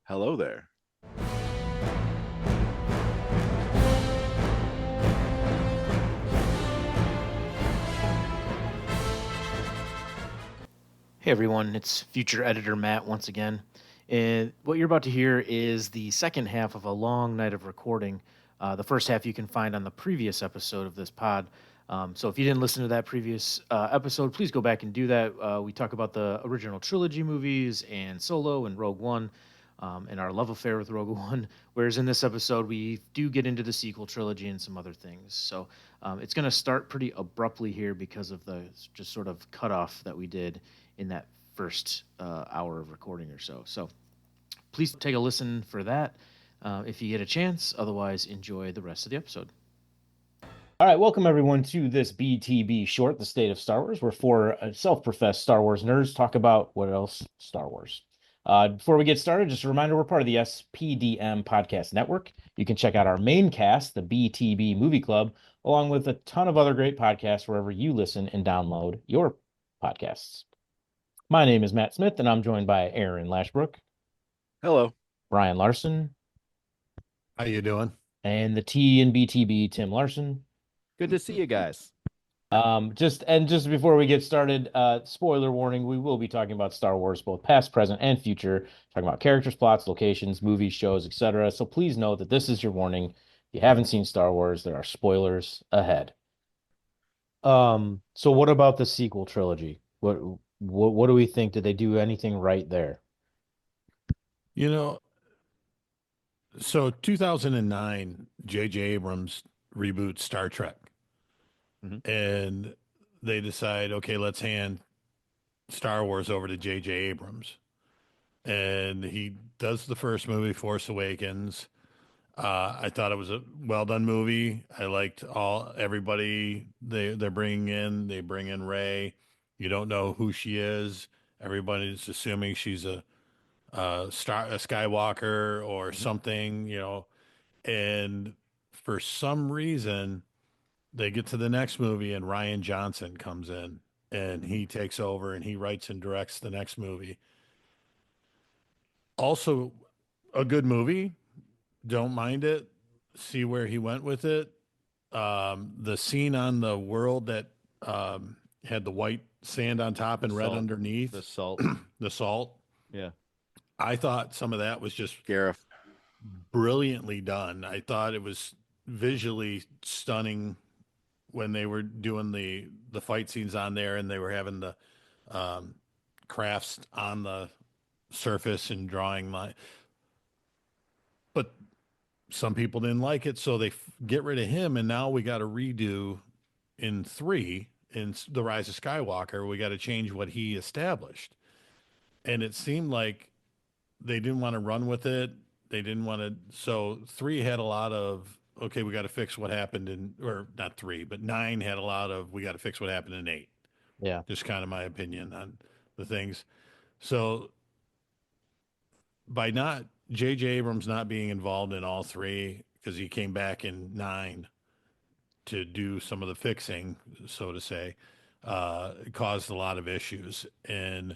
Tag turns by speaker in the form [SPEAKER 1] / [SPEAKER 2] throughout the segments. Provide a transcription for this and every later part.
[SPEAKER 1] Hello there.
[SPEAKER 2] Hey everyone, it's future editor Matt once again. And what you're about to hear is the second half of a long night of recording. The first half you can find on the previous episode of this pod. So if you didn't listen to that previous episode, please go back and do that. We talk about the original trilogy movies and Solo and Rogue One, and our love affair with Rogue One. Whereas in this episode, we do get into the sequel trilogy and some other things. So it's going to start pretty abruptly here because of the just sort of cutoff that we did in that first hour of recording or so. So please take a listen for that if you get a chance. Otherwise, enjoy the rest of the episode. All right, welcome everyone to this BTB short, The State of Star Wars, where four self-professed Star Wars nerds talk about what else? Star Wars. Before we get started, just a reminder, we're part of the SPDM Podcast Network. You can check out our main cast, the BTB Movie Club, along with a ton of other great podcasts wherever you listen and download your podcasts. My name is Matt Smith, and I'm joined by Aaron Lashbrook,
[SPEAKER 1] Hello.
[SPEAKER 2] Brian Larson,
[SPEAKER 3] How you doing?
[SPEAKER 2] and the T in BTB, Tim Larson.
[SPEAKER 4] Good to see you guys.
[SPEAKER 2] Just before we get started, spoiler warning, we will be talking about Star Wars, both past, present, and future, talking about characters, plots, locations, movies, shows, etc. So please know that this is your warning. If you haven't seen Star Wars, there are spoilers ahead. So what about the sequel trilogy? What do we think? Did they do anything right there?
[SPEAKER 3] You know, so 2009, J.J. Abrams reboots Star Trek. And they decide, okay, let's hand Star Wars over to J.J. Abrams. And he does the first movie, Force Awakens. I thought it was a well done movie. I liked everybody they're bringing in. They bring in Rey. You don't know who she is. Everybody's assuming she's a Skywalker or something, and for some reason they get to the next movie and Ryan Johnson comes in and he takes over and he writes and directs the next movie. Also a good movie. Don't mind it. See where he went with it. The scene on the world that had the white sand on top and red underneath.
[SPEAKER 4] The salt.
[SPEAKER 3] The salt.
[SPEAKER 4] Yeah.
[SPEAKER 3] I thought some of that was just
[SPEAKER 1] Gareth.
[SPEAKER 3] brilliantly done. I thought it was visually stunning when they were doing the fight scenes on there and they were having the crafts on the surface and drawing line. But some people didn't like it, so they get rid of him, and now we got to redo in 3 in The Rise of Skywalker. We got to change what he established. And it seemed like they didn't want to run with it. They didn't want to. So 3 had a lot of, okay, we got to fix what happened or not 3, but 9 had a lot of, we got to fix what happened in 8.
[SPEAKER 2] Yeah.
[SPEAKER 3] Just kind of my opinion on the things. So by J.J. Abrams not being involved in all 3, because he came back in 9 to do some of the fixing, so to say, it caused a lot of issues. And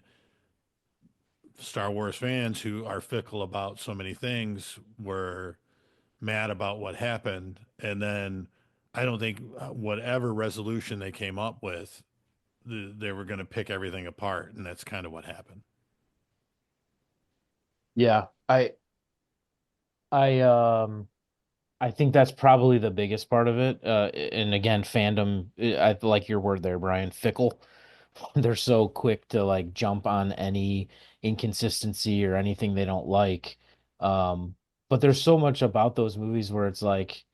[SPEAKER 3] Star Wars fans who are fickle about so many things were mad about what happened. And then I don't think whatever resolution they came up with, they were going to pick everything apart. And that's kind of what happened.
[SPEAKER 2] Yeah, I think that's probably the biggest part of it. And again, fandom, I like your word there, Brian, fickle. They're so quick to like jump on any inconsistency or anything they don't like. But there's so much about those movies where it's like,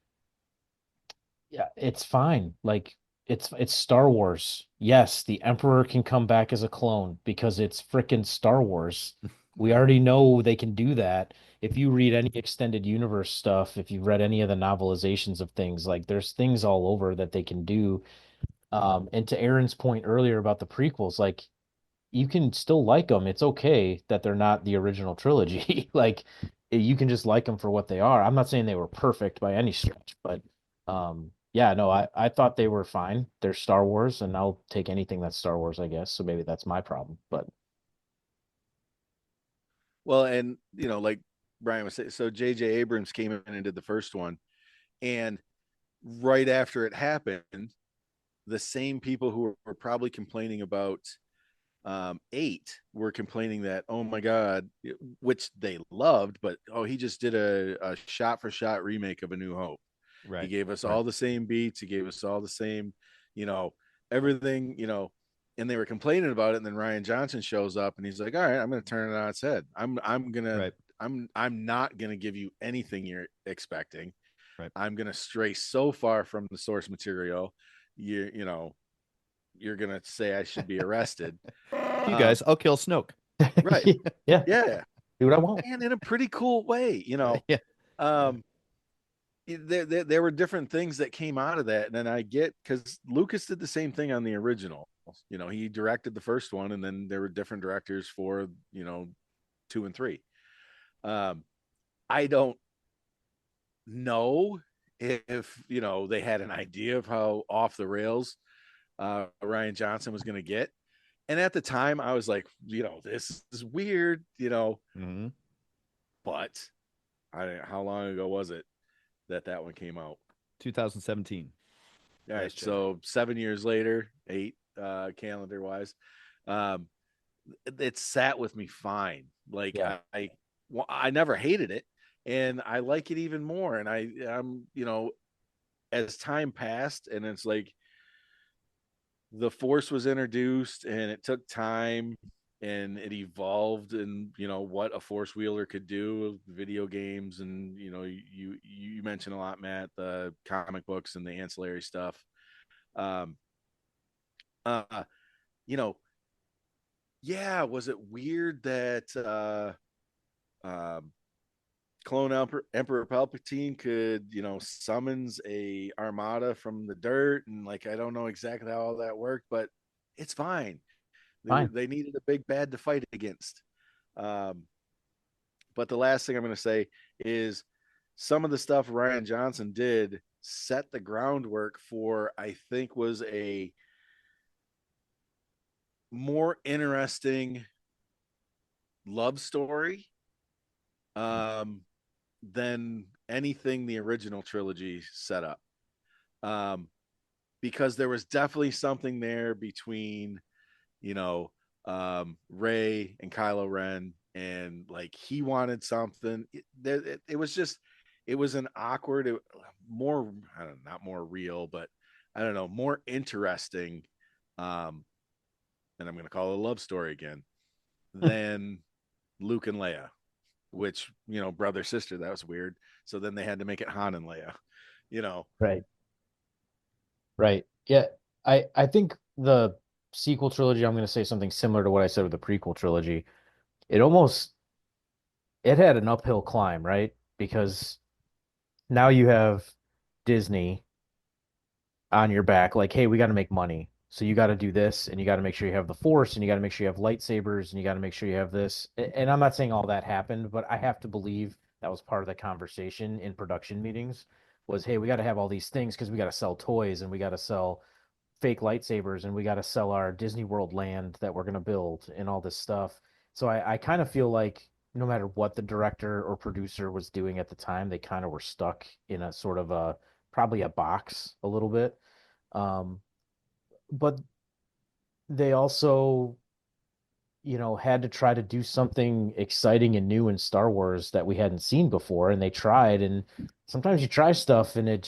[SPEAKER 2] yeah, it's fine. Like it's Star Wars. Yes, the Emperor can come back as a clone because it's freaking Star Wars. We already know they can do that. If you read any extended universe stuff, if you've read any of the novelizations of things, like there's things all over that they can do. And to Aaron's point earlier about the prequels, like you can still like them. It's okay that they're not the original trilogy. Like you can just like them for what they are. I'm not saying they were perfect by any stretch, but yeah, no, I thought they were fine. They're Star Wars, and I'll take anything that's Star Wars, I guess. So maybe that's my problem. But
[SPEAKER 1] Well, and like Brian was saying, so J.J. Abrams came in and did the first one, and right after it happened, the same people who were probably complaining about 8 were complaining that, oh my god, which they loved, but oh, he just did a shot for shot remake of A New Hope. He
[SPEAKER 4] Right.
[SPEAKER 1] gave us
[SPEAKER 2] Right.
[SPEAKER 1] all the same beats. He gave us all the same, you know, everything, and they were complaining about it. And then Ryan Johnson shows up and he's like, all right, I'm going to turn it on its head. I'm going to,
[SPEAKER 4] Right.
[SPEAKER 1] I'm not going to give you anything you're expecting.
[SPEAKER 4] Right.
[SPEAKER 1] I'm going to stray so far from the source material. You're going to say I should be arrested.
[SPEAKER 4] You guys, I'll kill Snoke.
[SPEAKER 1] Right.
[SPEAKER 2] Yeah.
[SPEAKER 1] Yeah.
[SPEAKER 2] Do what I want.
[SPEAKER 1] And in a pretty cool way,
[SPEAKER 4] Yeah.
[SPEAKER 1] um, there were different things that came out of that. And then I get, because Lucas did the same thing on the original. He directed the first one, and then there were different directors for, 2 and 3. I don't know if, they had an idea of how off the rails Ryan Johnson was going to get. And at the time I was like, this is weird,
[SPEAKER 4] Mhm.
[SPEAKER 1] but how long ago was it that one came out?
[SPEAKER 4] 2017.
[SPEAKER 1] All right,
[SPEAKER 4] Last Jedi.
[SPEAKER 1] so 7 years later, 8 calendar wise, it sat with me fine. Like
[SPEAKER 2] Yeah.
[SPEAKER 1] I never hated it, and I like it even more. And I'm as time passed, and it's like the Force was introduced, and it took time, and it evolved, and what a Force wielder could do, video games, and you mentioned a lot, Matt, the comic books and the ancillary stuff. Um, uh, you know, yeah, was it weird that clone Emperor Palpatine could, summons a armada from the dirt, and like I don't know exactly how all that worked, but it's fine.
[SPEAKER 2] Fine.
[SPEAKER 1] They needed a big bad to fight against. Um, but the last thing I'm going to say is some of the stuff Ryan Johnson did set the groundwork for, I think, was a more interesting love story than anything the original trilogy set up. Because there was definitely something there between, Rey and Kylo Ren, and like he wanted something. It was just, it was an awkward, more, I don't know, not more real, but I don't know, more interesting. And I'm going to call it a love story again, than Luke and Leia, which, brother, sister, that was weird. So then they had to make it Han and Leia,
[SPEAKER 2] Right. Right. Yeah. I think the sequel trilogy, I'm going to say something similar to what I said with the prequel trilogy. It almost it had an uphill climb, right? Because now you have Disney on your back, like, hey, we got to make money. So you got to do this, and you got to make sure you have the Force, and you got to make sure you have lightsabers, and you got to make sure you have this. And I'm not saying all that happened, but I have to believe that was part of the conversation in production meetings was, hey, we got to have all these things because we got to sell toys, and we got to sell fake lightsabers, and we got to sell our Disney World land that we're going to build and all this stuff. So I kind of feel like no matter what the director or producer was doing at the time, they kind of were stuck in a sort of a probably a box a little bit. Um, but they also, had to try to do something exciting and new in Star Wars that we hadn't seen before, and they tried. And sometimes you try stuff and it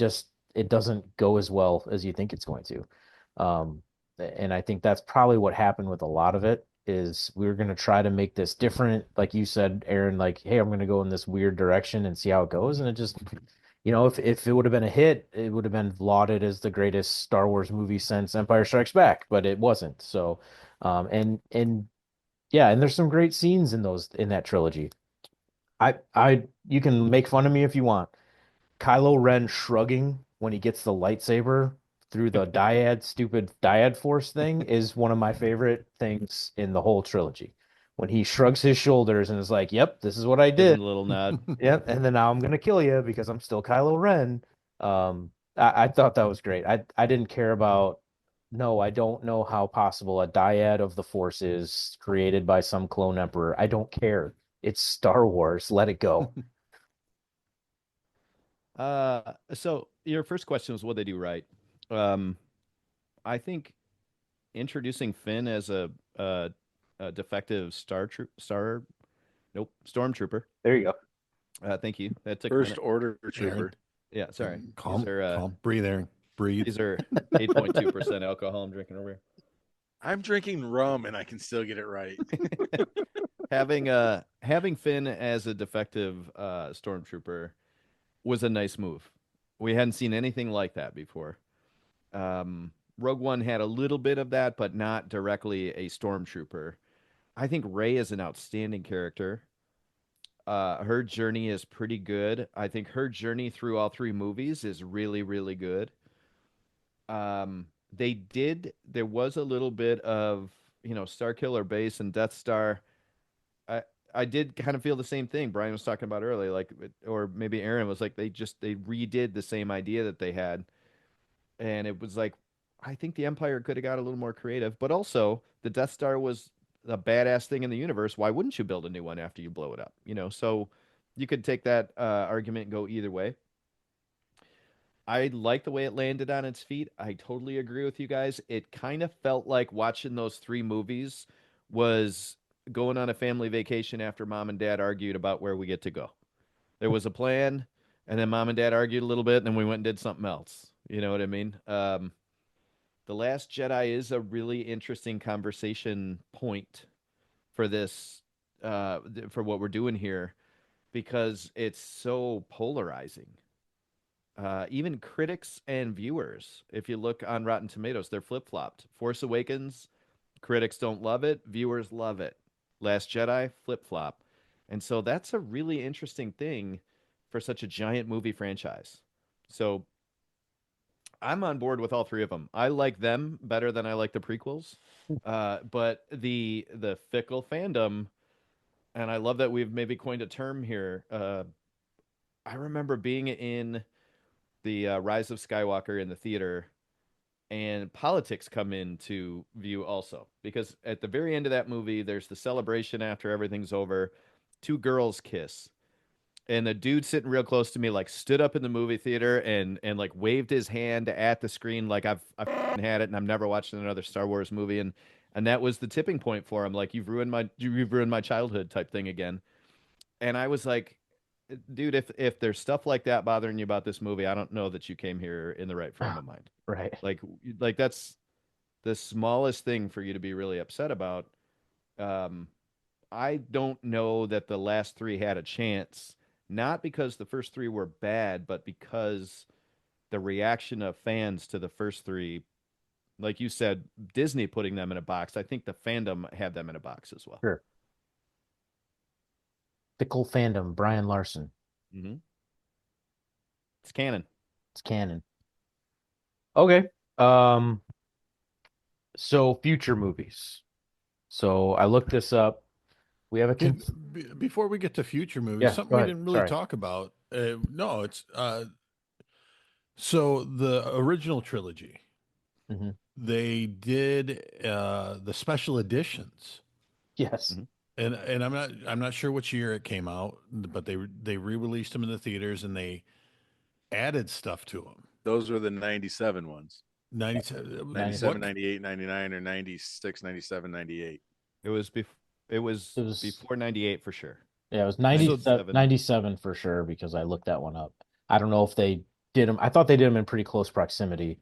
[SPEAKER 2] doesn't go as well as you think it's going to. And I think that's probably what happened with a lot of it is we were going to try to make this different, like you said, Aaron, like, hey, I'm going to go in this weird direction and see how it goes. And it just, if it would have been a hit, it would have been lauded as the greatest Star Wars movie since Empire Strikes Back, but it wasn't. So, and yeah, and there's some great scenes in that trilogy. You can make fun of me if you want. Kylo Ren shrugging when he gets the lightsaber through the stupid dyad force thing is one of my favorite things in the whole trilogy. When he shrugs his shoulders and is like, "Yep, this is what I
[SPEAKER 4] Give him
[SPEAKER 2] did.
[SPEAKER 4] a little nod.
[SPEAKER 2] Yep, and then now I'm gonna kill you because I'm still Kylo Ren." I thought that was great. I didn't care about. No, I don't know how possible a dyad of the force is created by some clone emperor. I don't care.
[SPEAKER 5] It's Star Wars. Let it go.
[SPEAKER 4] So your first question was what they do right. Um, I think introducing Finn as a defective stormtrooper.
[SPEAKER 5] There you go.
[SPEAKER 4] Thank you. That took a
[SPEAKER 1] First
[SPEAKER 4] minute.
[SPEAKER 1] order trooper.
[SPEAKER 4] Yeah, sorry.
[SPEAKER 3] Calm,
[SPEAKER 4] These are
[SPEAKER 3] calm. Breathe, Aaron. Breathe.
[SPEAKER 4] these are 8.2% alcohol I'm drinking over
[SPEAKER 1] I'm drinking rum and I can still get it right.
[SPEAKER 4] here. Having Finn as a defective stormtrooper was a nice move. We hadn't seen anything like that before. Rogue One had a little bit of that, but not directly a stormtrooper. I think Rey is an outstanding character. Her journey is pretty good. I think her journey through all three movies is really, really good. There was a little bit of, Starkiller Base and Death Star. I did kind of feel the same thing Brian was talking about earlier, like, or maybe Aaron was like, they redid the same idea that they had. And it was like, I think the Empire could have got a little more creative, but also the Death Star was a badass thing in the universe. Why wouldn't you build a new one after you blow it up? So you could take that argument and go either way. I like the way it landed on its feet. I totally agree with you guys. It kind of felt like watching those three movies was going on a family vacation after mom and dad argued about where we get to go. There was a plan, and then mom and dad argued a little bit, and then we went and did something else. You know what I mean? The Last Jedi is a really interesting conversation point for this, for what we're doing here, because it's so polarizing. Even critics and viewers, if you look on Rotten Tomatoes, they're flip-flopped. Force Awakens, critics don't love it, viewers love it. Last Jedi, flip-flop. And so that's a really interesting thing for such a giant movie franchise. So I'm on board with all three of them. I like them better than I like the prequels. But the fickle fandom, and I love that we've maybe coined a term here. I remember being in the Rise of Skywalker in the theater, and politics come into view also, because at the very end of that movie, there's the celebration after everything's over. Two girls kiss, and the dude sitting real close to me like stood up in the movie theater and like waved his hand at the screen like I've had it and I'm never watching another Star Wars movie, and that was the tipping point for him. Like, you've ruined my childhood type thing again. And I was like, dude, if there's stuff like that bothering you about this movie, I don't know that you came here in the right frame of mind.
[SPEAKER 5] Right.
[SPEAKER 4] Like that's the smallest thing for you to be really upset about. I don't know that the last three had a chance, not because the first three were bad, but because the reaction of fans to the first three, like you said, Disney putting them in a box. I think the fandom had them in a box as well.
[SPEAKER 5] Sure. Fickle fandom, Brian Larson.
[SPEAKER 4] Mm-hmm. It's canon.
[SPEAKER 5] It's canon. Okay. So future movies. So I looked this up. We have a
[SPEAKER 3] Before we get to future movies,
[SPEAKER 5] Yeah,
[SPEAKER 3] something
[SPEAKER 5] go
[SPEAKER 3] we
[SPEAKER 5] ahead.
[SPEAKER 3] didn't really
[SPEAKER 5] Sorry.
[SPEAKER 3] talk about. No, it's so the original trilogy.
[SPEAKER 5] Mhm.
[SPEAKER 3] They did the special editions,
[SPEAKER 5] Yes.
[SPEAKER 4] Mhm.
[SPEAKER 3] and I'm not sure which year it came out, but they re-released them in the theaters and they added stuff to them.
[SPEAKER 1] Those were the 97 ones.
[SPEAKER 3] 97,
[SPEAKER 1] 97, 98, 99, or 96, 97, 98.
[SPEAKER 4] It was
[SPEAKER 5] It was
[SPEAKER 4] before 98 for sure.
[SPEAKER 5] Yeah, it was
[SPEAKER 4] 97.
[SPEAKER 5] 97 for sure, because I looked that one up. I don't know if they did them. I thought they did them in pretty close proximity.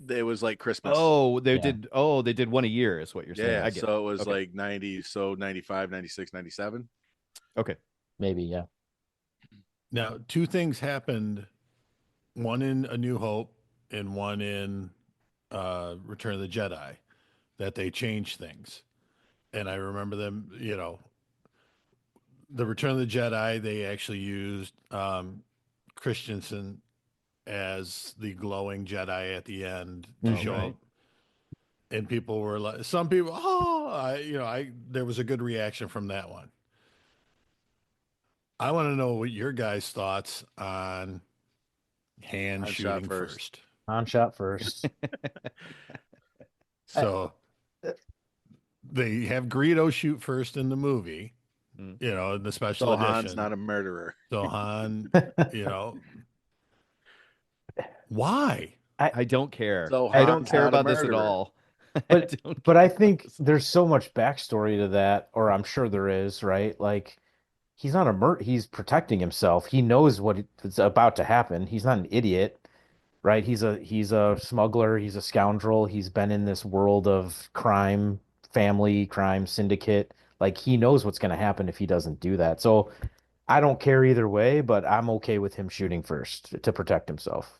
[SPEAKER 1] It was like Christmas.
[SPEAKER 4] Oh, they
[SPEAKER 5] Yeah.
[SPEAKER 4] did. Oh, they did one a year is what you're saying.
[SPEAKER 1] Yeah.
[SPEAKER 4] I get
[SPEAKER 1] So it was
[SPEAKER 4] Okay.
[SPEAKER 1] like 90, so 95, 96, 97.
[SPEAKER 4] Okay.
[SPEAKER 5] Maybe, yeah.
[SPEAKER 3] Now, two things happened, one in A New Hope and one in Return of the Jedi, that they changed things. And I remember them, the Return of the Jedi, they actually used Christensen as the glowing Jedi at the end to
[SPEAKER 5] Mhm.
[SPEAKER 3] show
[SPEAKER 4] Right.
[SPEAKER 3] up. And people were like, some people, there was a good reaction from that one. I want to know what your guys' thoughts on Han
[SPEAKER 1] Han shot
[SPEAKER 3] shooting
[SPEAKER 1] first.
[SPEAKER 3] first.
[SPEAKER 5] On shot first.
[SPEAKER 3] So they have Greedo shoot first in the movie, you know, in the special
[SPEAKER 1] So
[SPEAKER 3] edition.
[SPEAKER 1] Han's not a murderer.
[SPEAKER 3] So Han, you know, why?
[SPEAKER 4] I don't care.
[SPEAKER 1] So
[SPEAKER 4] I don't
[SPEAKER 1] Han's
[SPEAKER 4] care
[SPEAKER 1] not a
[SPEAKER 4] about this at
[SPEAKER 1] murderer.
[SPEAKER 4] all. I
[SPEAKER 5] But
[SPEAKER 4] don't
[SPEAKER 5] but
[SPEAKER 4] care
[SPEAKER 5] I
[SPEAKER 4] about
[SPEAKER 5] think
[SPEAKER 4] this.
[SPEAKER 5] there's so much backstory to that, or I'm sure there is, right? Like he's not a he's protecting himself. He knows what is about to happen. He's not an idiot, right? He's a smuggler, he's a scoundrel. He's been in this world of crime, family crime syndicate. Like he knows what's going to happen if he doesn't do that. So I don't care either way, but I'm okay with him shooting first to protect himself.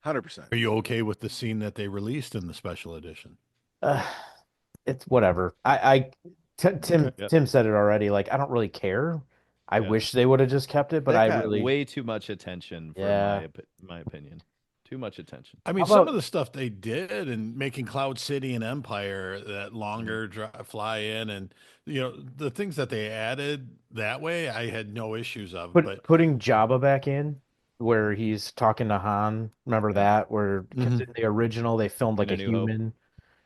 [SPEAKER 1] 100%.
[SPEAKER 3] Are you okay with the scene that they released in the special edition?
[SPEAKER 5] Uh, it's whatever. Tim
[SPEAKER 4] Yep.
[SPEAKER 5] Tim said it already. Like I don't really care. I
[SPEAKER 4] Yeah.
[SPEAKER 5] wish they would have just kept it, but
[SPEAKER 4] That
[SPEAKER 5] I
[SPEAKER 4] got
[SPEAKER 5] really,
[SPEAKER 4] way too much attention for
[SPEAKER 5] yeah.
[SPEAKER 4] my opinion. Too much attention.
[SPEAKER 3] I mean,
[SPEAKER 5] How
[SPEAKER 3] some
[SPEAKER 5] about
[SPEAKER 3] of the stuff they did and making Cloud City and Empire that longer fly in, and you know the things that they added that way, I had no issues of. But
[SPEAKER 5] putting Jabba back in where he's talking to Han? Remember
[SPEAKER 4] Yeah.
[SPEAKER 5] that? Where because
[SPEAKER 3] Mhm.
[SPEAKER 5] in the original they filmed
[SPEAKER 4] In
[SPEAKER 5] like
[SPEAKER 4] A
[SPEAKER 5] a
[SPEAKER 4] New Hope.
[SPEAKER 5] human.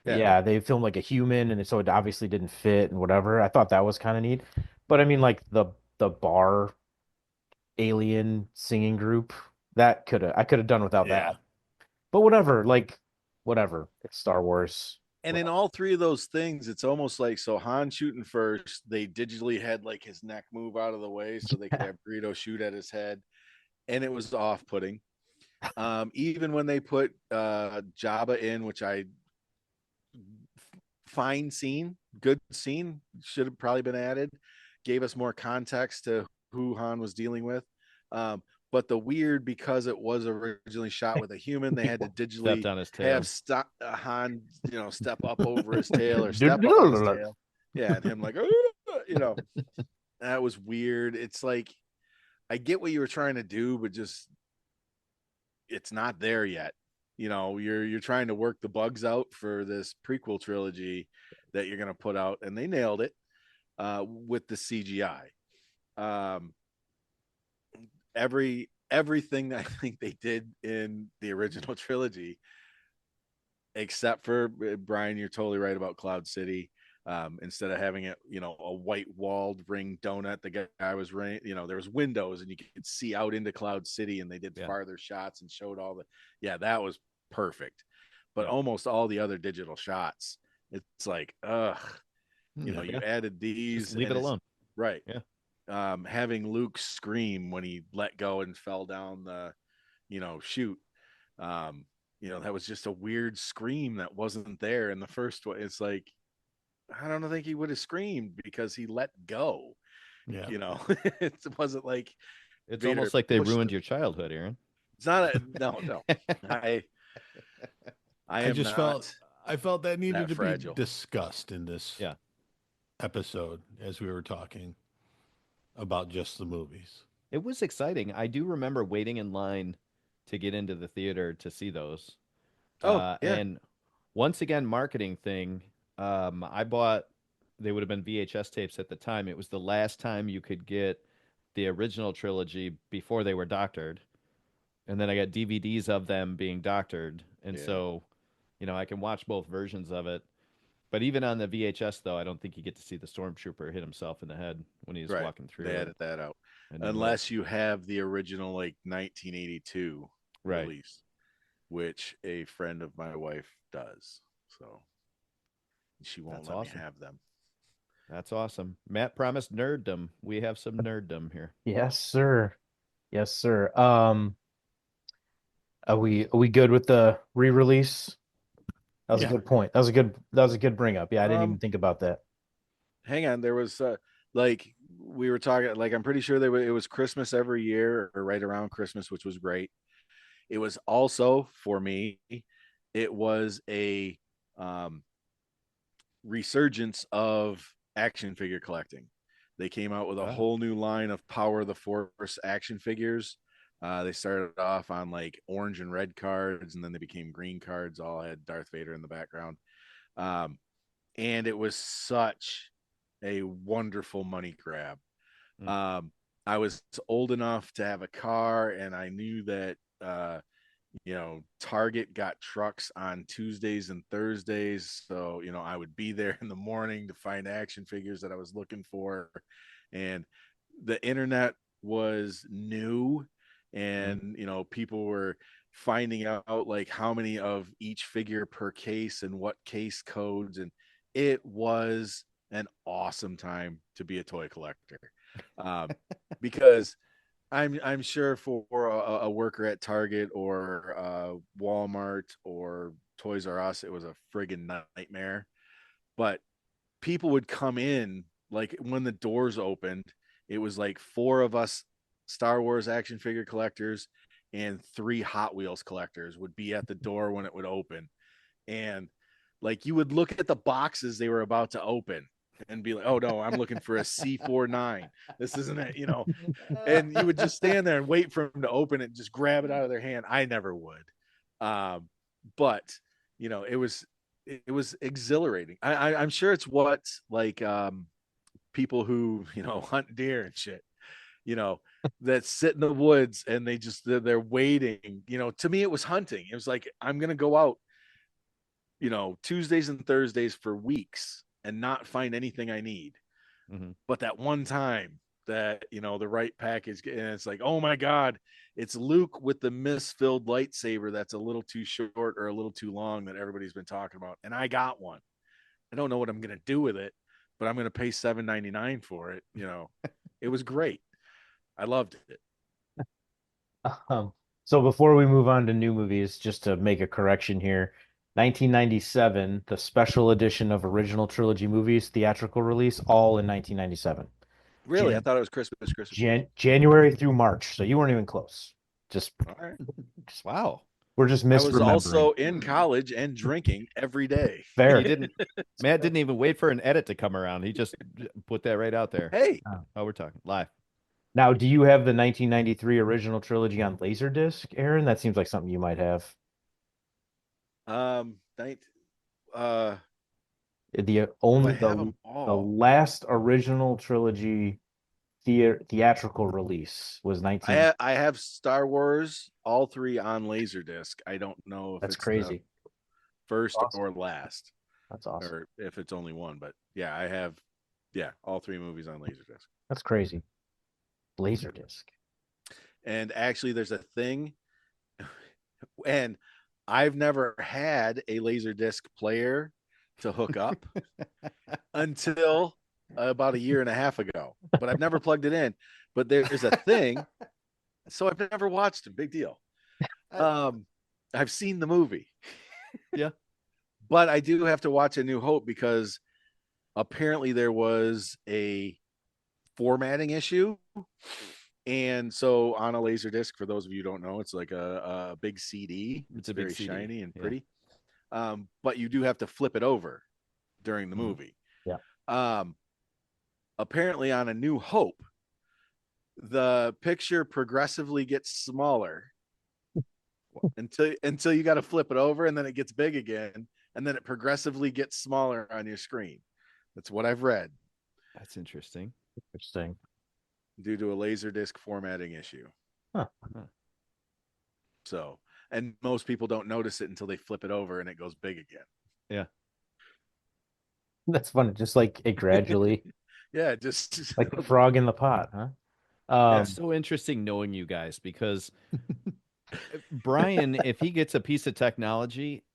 [SPEAKER 1] Yeah.
[SPEAKER 5] Yeah, they filmed like a human, and so it obviously didn't fit and whatever. I thought that was kind of neat. But I mean, like the bar alien singing group that I could have done without
[SPEAKER 3] yeah,
[SPEAKER 5] that. But whatever, like whatever. It's Star Wars.
[SPEAKER 1] And in all three of those things, it's almost like so Han shooting first, they digitally had like his neck move out of the way so they could have Greedo shoot at his head. And it was off putting. Even when they put Jabba in, which I fine scene, good scene, should have probably been added, gave us more context to who Han was dealing with. But the weird, because it was originally shot with a human, they had to digitally
[SPEAKER 4] Stepped on his tail.
[SPEAKER 1] have Han, step up over his tail or step on his tail. Yeah, and him like, that was weird. It's like, I get what you were trying to do, but just it's not there yet. You're trying to work the bugs out for this prequel trilogy that you're going to put out, and they nailed it with the CGI. Everything that I think they did in the original trilogy, except for Brian, you're totally right about Cloud City. Instead of having it, a white walled ring donut, the guy was there was windows and you could see out into Cloud City, and they did farther shots and showed that was perfect. But almost all the other digital shots, it's like, you added these,
[SPEAKER 4] Just leave it alone.
[SPEAKER 1] Right.
[SPEAKER 4] Yeah.
[SPEAKER 1] Having Luke scream when he let go and fell down the, chute. That was just a weird scream that wasn't there in the first one. It's like, I don't think he would have screamed because he let go.
[SPEAKER 3] yeah.
[SPEAKER 1] It wasn't like
[SPEAKER 4] It's
[SPEAKER 1] Vader
[SPEAKER 4] almost like they
[SPEAKER 1] pushed
[SPEAKER 4] ruined
[SPEAKER 1] him.
[SPEAKER 4] your childhood, Aaron.
[SPEAKER 1] It's not no. I am
[SPEAKER 3] just
[SPEAKER 1] not
[SPEAKER 3] I felt that needed
[SPEAKER 1] that
[SPEAKER 3] to
[SPEAKER 1] fragile.
[SPEAKER 3] be discussed in this episode as we were talking about just the movies.
[SPEAKER 4] It was exciting. I do remember waiting in line to get into the theater to see those.
[SPEAKER 1] Yeah.
[SPEAKER 4] And once again, marketing thing. I bought. They would have been VHS tapes at the time. It was the last time you could get the original trilogy before they were doctored, and then I got DVDs of them being doctored, and so, I can watch both versions of it. But even on the VHS, though, I don't think you get to see the stormtrooper hit himself in the head when he's walking through.
[SPEAKER 1] They added that out,
[SPEAKER 4] A New Hope.
[SPEAKER 1] unless you have the original 1982 release, which a friend of my wife does. So she won't
[SPEAKER 4] That's
[SPEAKER 1] let
[SPEAKER 4] awesome.
[SPEAKER 1] me have them.
[SPEAKER 4] That's awesome. Matt promised nerddom. We have some nerddom here.
[SPEAKER 5] Yes, sir. Yes, sir. Are we good with the re-release? That was a good point. That was a good bring up. Yeah, I didn't even think about that.
[SPEAKER 1] Hang on, there was like we were talking, like I'm pretty sure it was Christmas every year or right around Christmas, which was great. It was also, for me, it was a resurgence of action figure collecting. They came out with a whole new line of Power of the Force action figures. They started off on like orange and red cards, and then they became green cards, all had Darth Vader in the background. And it was such a wonderful money grab. I was old enough to have a car, and I knew that Target got trucks on Tuesdays and Thursdays. So, I would be there in the morning to find action figures that I was looking for. And the internet was new, and, people were finding out like how many of each figure per case and what case codes. And it was an awesome time to be a toy collector. Because I'm sure for a worker at Target or Walmart or Toys R Us, it was a friggin' nightmare. But people would come in, like when the doors opened, it was like four of us Star Wars action figure collectors and three Hot Wheels collectors would be at the door when it would open. And like you would look at the boxes they were about to open and be like, oh no, I'm looking for a C49. This isn't it. And you would just stand there and wait for them to open it and just grab it out of their hand. I never would. But it was exhilarating. I'm sure it's what like people who hunt deer and shit, that sit in the woods and they're waiting. To me it was hunting. It was like I'm gonna go out Tuesdays and Thursdays for weeks and not find anything I need.
[SPEAKER 4] Mm-hmm.
[SPEAKER 1] But that one time that the right package, and it's like, oh my god, it's Luke with the misfilled lightsaber that's a little too short or a little too long that everybody's been talking about, and I got one. I don't know what I'm gonna do with it, but I'm gonna pay $7.99 for it. It was great. I loved it.
[SPEAKER 5] So before we move on to new movies, just to make a correction here, 1997, the special edition of original trilogy movies, theatrical release, all in 1997.
[SPEAKER 1] Really, I thought it was Christmas.
[SPEAKER 5] January through March, so you weren't even close. Just
[SPEAKER 1] All right.
[SPEAKER 4] Wow.
[SPEAKER 5] We're just
[SPEAKER 1] I was
[SPEAKER 5] misremembering.
[SPEAKER 1] also in college and drinking every day.
[SPEAKER 5] Fair.
[SPEAKER 4] Matt didn't even wait for an edit to come around. He just put that right out there.
[SPEAKER 1] Hey.
[SPEAKER 4] Oh, we're talking live.
[SPEAKER 5] Now, do you have the 1993 original trilogy on Laserdisc, Aaron? That seems like something you might have. The last original trilogy theatrical release was 19.
[SPEAKER 1] I have Star Wars all three on Laserdisc. I don't know if
[SPEAKER 5] that's
[SPEAKER 1] it's
[SPEAKER 5] crazy.
[SPEAKER 1] First or last.
[SPEAKER 5] That's awesome.
[SPEAKER 1] Or if it's only one, but yeah, I have all three movies on Laserdisc.
[SPEAKER 5] That's crazy. Laserdisc.
[SPEAKER 1] And actually there's a thing, and I've never had a Laserdisc player to hook up until about a year and a half ago, but I've never plugged it in. But there's a thing, so I've never watched it. Big deal. I've seen the movie.
[SPEAKER 4] Yeah.
[SPEAKER 1] But I do have to watch A New Hope because apparently there was a formatting issue. And so on a Laserdisc, for those of you who don't know, it's like a big CD.
[SPEAKER 4] It's a
[SPEAKER 1] very
[SPEAKER 4] big CD.
[SPEAKER 1] Shiny and pretty. But you do have to flip it over during the movie.
[SPEAKER 5] Yeah.
[SPEAKER 1] Apparently on A New Hope, the picture progressively gets smaller until you got to flip it over, and then it gets big again, and then it progressively gets smaller on your screen. That's what I've read.
[SPEAKER 4] That's interesting.
[SPEAKER 1] Due to a Laserdisc formatting issue.
[SPEAKER 5] Huh.
[SPEAKER 1] So, and most people don't notice it until they flip it over and it goes big again.
[SPEAKER 4] Yeah.
[SPEAKER 5] That's funny. Just like it gradually.
[SPEAKER 1] Yeah, just
[SPEAKER 5] like the frog in the pot, huh?
[SPEAKER 4] It's so interesting knowing you guys, because Brian, if he gets a piece of technology,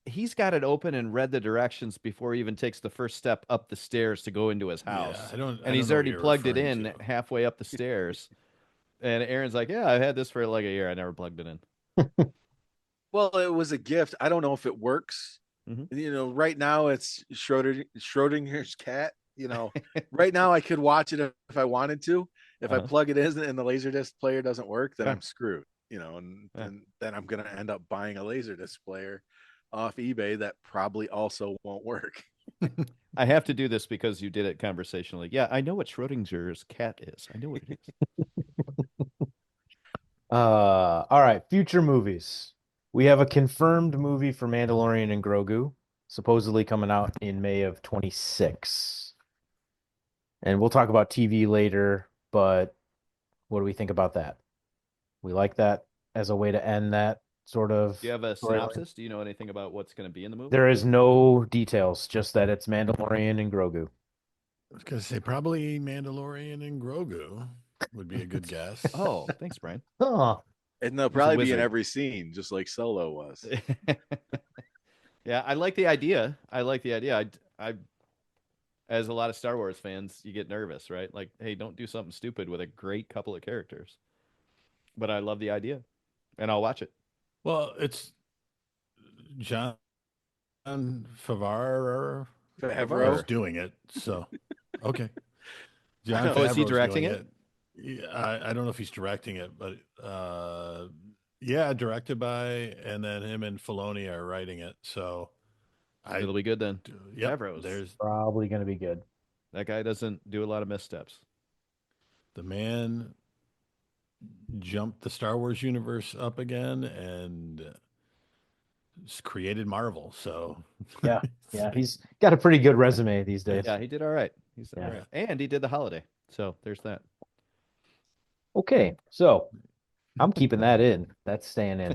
[SPEAKER 4] he's got it open and read the directions before he even takes the first step up the stairs to go into his house.
[SPEAKER 3] Yeah,
[SPEAKER 4] he's already plugged it in halfway up the stairs. And Aaron's like, yeah, I've had this for like a year. I never plugged it in.
[SPEAKER 1] Well, it was a gift. I don't know if it works.
[SPEAKER 4] Mm-hmm.
[SPEAKER 1] Right now it's Schrodinger's cat. Right now I could watch it if I wanted to. If I plug it in and the Laserdisc player doesn't work, then I'm screwed. And then I'm going to end up buying a Laserdisc player off eBay that probably also won't work.
[SPEAKER 4] I have to do this because you did it conversationally. Yeah, I know what Schrodinger's cat is. I know what it is.
[SPEAKER 5] All right, future movies. We have a confirmed movie for Mandalorian and Grogu, supposedly coming out in May of 26. And we'll talk about TV later, but what do we think about that? We like that as a way to end that sort of
[SPEAKER 4] Do you have a
[SPEAKER 5] storyline.
[SPEAKER 4] synopsis? Do you know anything about what's going to be in the movie?
[SPEAKER 5] There is no details, just that it's Mandalorian and Grogu.
[SPEAKER 3] I was gonna say probably Mandalorian and Grogu would be a good guess.
[SPEAKER 4] Oh, thanks, Brian.
[SPEAKER 5] Oh,
[SPEAKER 1] And they'll
[SPEAKER 4] He's a
[SPEAKER 1] probably be in
[SPEAKER 4] wizard.
[SPEAKER 1] every scene, just like Solo was.
[SPEAKER 4] Yeah, I like the idea. I, as a lot of Star Wars fans, you get nervous, right? Like, hey, don't do something stupid with a great couple of characters. But I love the idea, and I'll watch it.
[SPEAKER 3] Well, it's John Favreau
[SPEAKER 1] Favreau.
[SPEAKER 3] is doing it, so okay.
[SPEAKER 1] I
[SPEAKER 3] John
[SPEAKER 1] know.
[SPEAKER 4] Oh, is he
[SPEAKER 3] Favreau's
[SPEAKER 4] directing
[SPEAKER 3] doing
[SPEAKER 4] it?
[SPEAKER 3] Yeah, I don't know if he's directing it, but yeah, directed by, and then him and Filoni are writing it. So
[SPEAKER 4] It'll be good then.
[SPEAKER 3] yep,
[SPEAKER 4] Favreau's.
[SPEAKER 3] there's
[SPEAKER 5] probably going to be good.
[SPEAKER 4] That guy doesn't do a lot of missteps.
[SPEAKER 3] the man jumped the Star Wars universe up again and created Marvel. So
[SPEAKER 5] Yeah, yeah, he's got a pretty good resume these days.
[SPEAKER 4] Yeah, he did all right. He's
[SPEAKER 5] Yeah.
[SPEAKER 4] all right. And he did the holiday. So there's that.
[SPEAKER 5] Okay, so I'm keeping that in. That's staying in.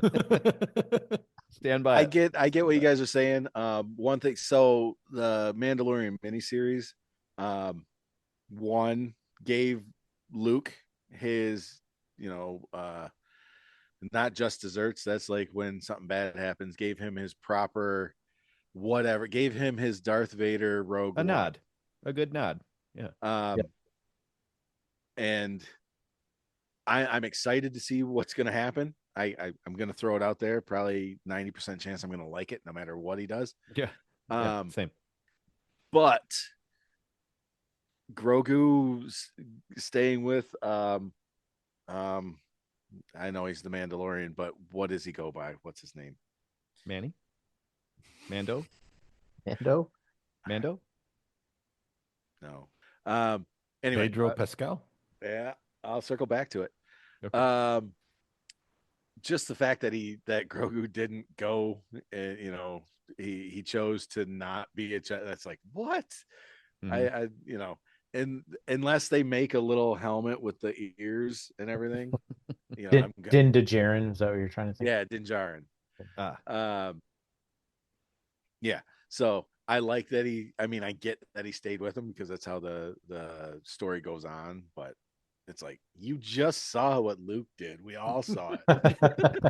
[SPEAKER 4] Stand by.
[SPEAKER 1] I
[SPEAKER 4] it.
[SPEAKER 1] get what you guys are saying. One thing, so the Mandalorian miniseries, one gave Luke his, not just desserts. That's like when something bad happens. Gave him his proper, whatever. Gave him his Darth Vader Rogue
[SPEAKER 4] A
[SPEAKER 1] One.
[SPEAKER 4] nod. A good nod. Yeah.
[SPEAKER 5] Yep.
[SPEAKER 1] And I'm excited to see what's going to happen. I'm going to throw it out there. Probably 90% chance I'm going to like it, no matter what he does.
[SPEAKER 4] Yeah. Same.
[SPEAKER 1] But Grogu's staying with I know he's the Mandalorian, but what does he go by? What's his name?
[SPEAKER 4] Manny? Mando?
[SPEAKER 5] Mando?
[SPEAKER 4] Mando?
[SPEAKER 1] No. Anyway,
[SPEAKER 3] Pedro Pascal.
[SPEAKER 1] yeah, I'll circle back to it.
[SPEAKER 4] Okay.
[SPEAKER 1] Just the fact that Grogu didn't go, he chose to not be that's like, what?
[SPEAKER 4] Mhm.
[SPEAKER 1] And unless they make a little helmet with the ears and everything,
[SPEAKER 5] Din Djarin, is that what you're trying to think?
[SPEAKER 1] yeah, Din Djarin.
[SPEAKER 4] Ah.
[SPEAKER 1] Yeah. So I like that I get that he stayed with him because that's how the story goes on, but it's like, you just saw what Luke did. We all saw it.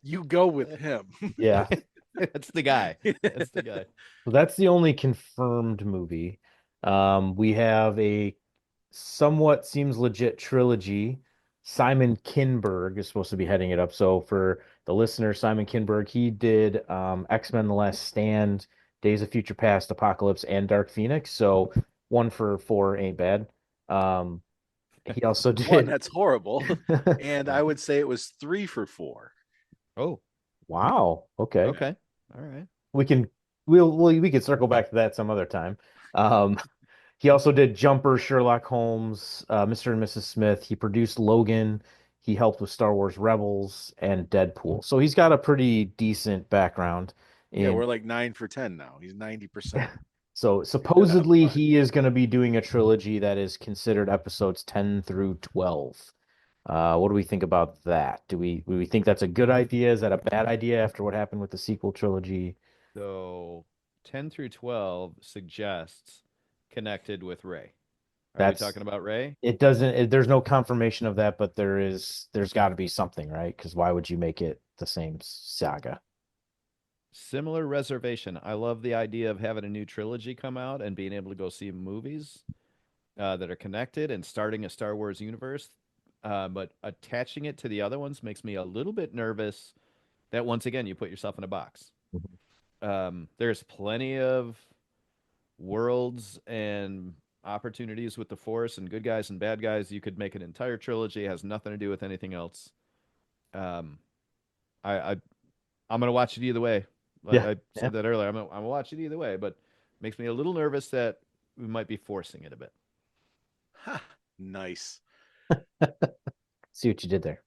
[SPEAKER 1] You go with him.
[SPEAKER 5] Yeah.
[SPEAKER 4] That's the guy. That's the guy.
[SPEAKER 5] So that's the only confirmed movie. We have a somewhat seems legit trilogy. Simon Kinberg is supposed to be heading it up. So for the listener, Simon Kinberg, he did X-Men: The Last Stand, Days of Future Past, Apocalypse, and Dark Phoenix. So 1 for 4 ain't bad. He also
[SPEAKER 1] One,
[SPEAKER 5] did
[SPEAKER 1] that's horrible. And I would say it was 3 for 4.
[SPEAKER 4] Oh,
[SPEAKER 5] Wow. Okay.
[SPEAKER 4] okay. All right.
[SPEAKER 5] We can we can circle back to that some other time. He also did Jumper, Sherlock Holmes, Mr. and Mrs. Smith. He produced Logan. He helped with Star Wars Rebels and Deadpool. So he's got a pretty decent background
[SPEAKER 1] Yeah,
[SPEAKER 5] in.
[SPEAKER 1] we're like 9 for 10 now. He's 90%.
[SPEAKER 5] So supposedly
[SPEAKER 1] fine.
[SPEAKER 5] he is going to be doing a trilogy that is considered episodes 10 through 12. What do we think about that? Do we think that's a good idea? Is that a bad idea after what happened with the sequel trilogy?
[SPEAKER 4] So 10 through 12 suggests connected with Ray. Are we
[SPEAKER 5] That's
[SPEAKER 4] talking about Ray?
[SPEAKER 5] It doesn't. There's no confirmation of that, but there's got to be something, right? Because why would you make it the same saga?
[SPEAKER 4] Similar reservation. I love the idea of having a new trilogy come out and being able to go see movies that are connected and starting a Star Wars universe. But attaching it to the other ones makes me a little bit nervous that once again you put yourself in a box. There's plenty of worlds and opportunities with the Force and good guys and bad guys. You could make an entire trilogy. It has nothing to do with anything else. I'm gonna watch it either way.
[SPEAKER 5] Yeah,
[SPEAKER 4] I said that earlier. I'm gonna watch it either way, but makes me a little nervous that we might be forcing it a bit.
[SPEAKER 1] Ha, nice.
[SPEAKER 5] See what you did there.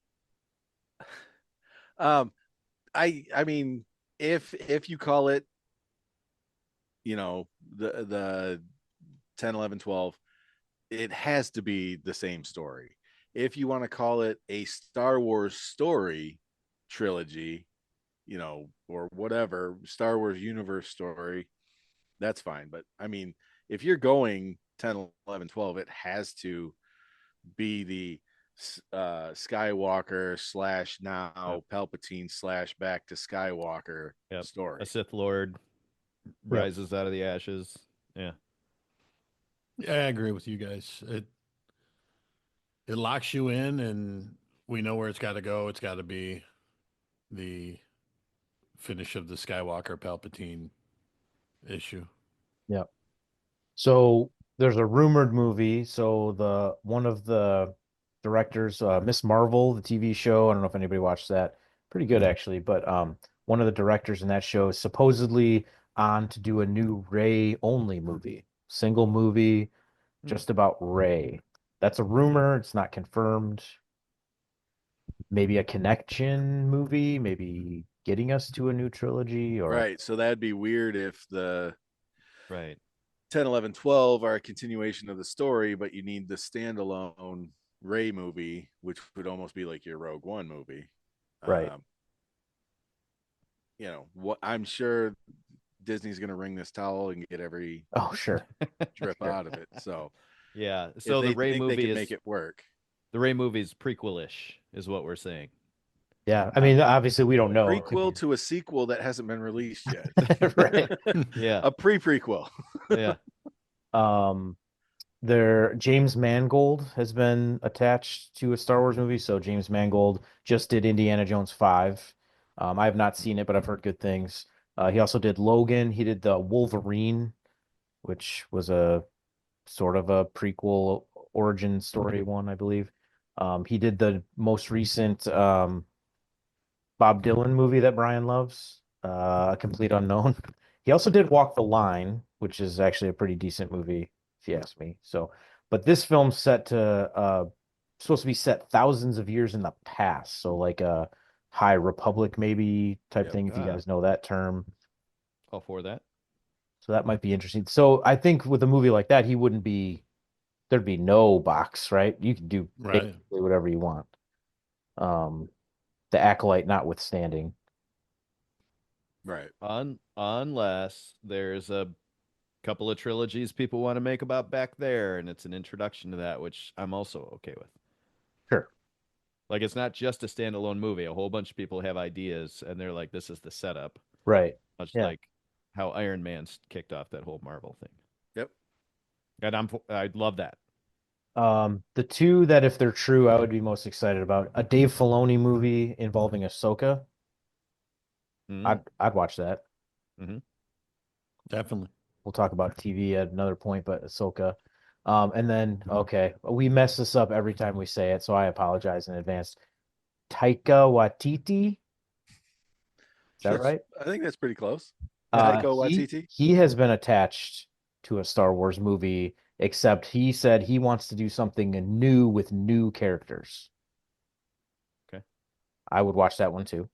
[SPEAKER 1] I mean, if you call it, the 10, 11, 12, it has to be the same story. If you want to call it a Star Wars story, trilogy, or whatever Star Wars universe story, that's fine. But I mean, if you're going 10, 11, 12, it has to be the Skywalker slash now Palpatine slash back to Skywalker
[SPEAKER 4] Yep.
[SPEAKER 1] story.
[SPEAKER 4] A Sith Lord rises out of the ashes. Yeah.
[SPEAKER 3] Yeah, I agree with you guys. It locks you in, and we know where it's got to go. It's got to be the finish of the Skywalker Palpatine issue.
[SPEAKER 5] Yep. So there's a rumored movie. So the one of the directors, Miss Marvel, the TV show. I don't know if anybody watched that. Pretty good actually. But one of the directors in that show is supposedly on to do a new Rey only movie, single movie, just about Rey. That's a rumor. It's not confirmed. Maybe a connection movie, maybe getting us to a new trilogy, or
[SPEAKER 1] Right. So that'd be weird if the
[SPEAKER 4] Right.
[SPEAKER 1] 10, 11, 12 are a continuation of the story, but you need the standalone Ray movie, which would almost be like your Rogue One movie.
[SPEAKER 5] Right.
[SPEAKER 1] What I'm sure Disney's going to wring this towel and get every
[SPEAKER 5] oh sure.
[SPEAKER 1] drip out of it. So
[SPEAKER 4] Yeah.
[SPEAKER 1] if
[SPEAKER 4] So
[SPEAKER 1] they
[SPEAKER 4] the Ray
[SPEAKER 1] think they
[SPEAKER 4] movie
[SPEAKER 1] can
[SPEAKER 4] is
[SPEAKER 1] make it work.
[SPEAKER 4] the Ray movie is prequel-ish, is what we're saying.
[SPEAKER 5] Yeah. I mean, obviously we don't know. It could
[SPEAKER 1] Prequel
[SPEAKER 5] be-
[SPEAKER 1] to a sequel that hasn't been released yet.
[SPEAKER 5] right.
[SPEAKER 4] Yeah.
[SPEAKER 1] A pre-prequel.
[SPEAKER 4] Yeah.
[SPEAKER 5] James Mangold has been attached to a Star Wars movie. So James Mangold just did Indiana Jones 5. I have not seen it, but I've heard good things. He also did Logan. He did the Wolverine, which was a sort of a prequel origin story one, I believe. He did the most recent Bob Dylan movie that Brian loves, A Complete Unknown. He also did Walk the Line, which is actually a pretty decent movie, if you ask me. So, but this film's supposed to be set thousands of years in the past. So like a High Republic maybe type thing, if you guys know that term.
[SPEAKER 4] All for that.
[SPEAKER 5] So that might be interesting. So I think with a movie like that, there'd be no box, right? You can do basically whatever you want. The Acolyte notwithstanding.
[SPEAKER 1] Right.
[SPEAKER 4] Unless there's a couple of trilogies people want to make about back there, and it's an introduction to that, which I'm also okay with.
[SPEAKER 5] Sure.
[SPEAKER 4] Like, it's not just a standalone movie. A whole bunch of people have ideas, and they're like, this is the setup.
[SPEAKER 5] Right.
[SPEAKER 4] Much
[SPEAKER 5] Yeah.
[SPEAKER 4] like how Iron Man kicked off that whole Marvel thing.
[SPEAKER 1] Yep.
[SPEAKER 4] And I'd love that.
[SPEAKER 5] The two that, if they're true, I would be most excited about: a Dave Filoni movie involving Ahsoka. I'd watch that.
[SPEAKER 4] Mm-hmm.
[SPEAKER 3] Definitely.
[SPEAKER 5] We'll talk about TV at another point, but Ahsoka. And then, okay, we mess this up every time we say it, so I apologize in advance. Taika Waititi. Is that right?
[SPEAKER 1] I think that's pretty close. Taika Waititi.
[SPEAKER 5] He has been attached to a Star Wars movie, except he said he wants to do something new with new characters.
[SPEAKER 4] Okay.
[SPEAKER 5] I would watch that one too.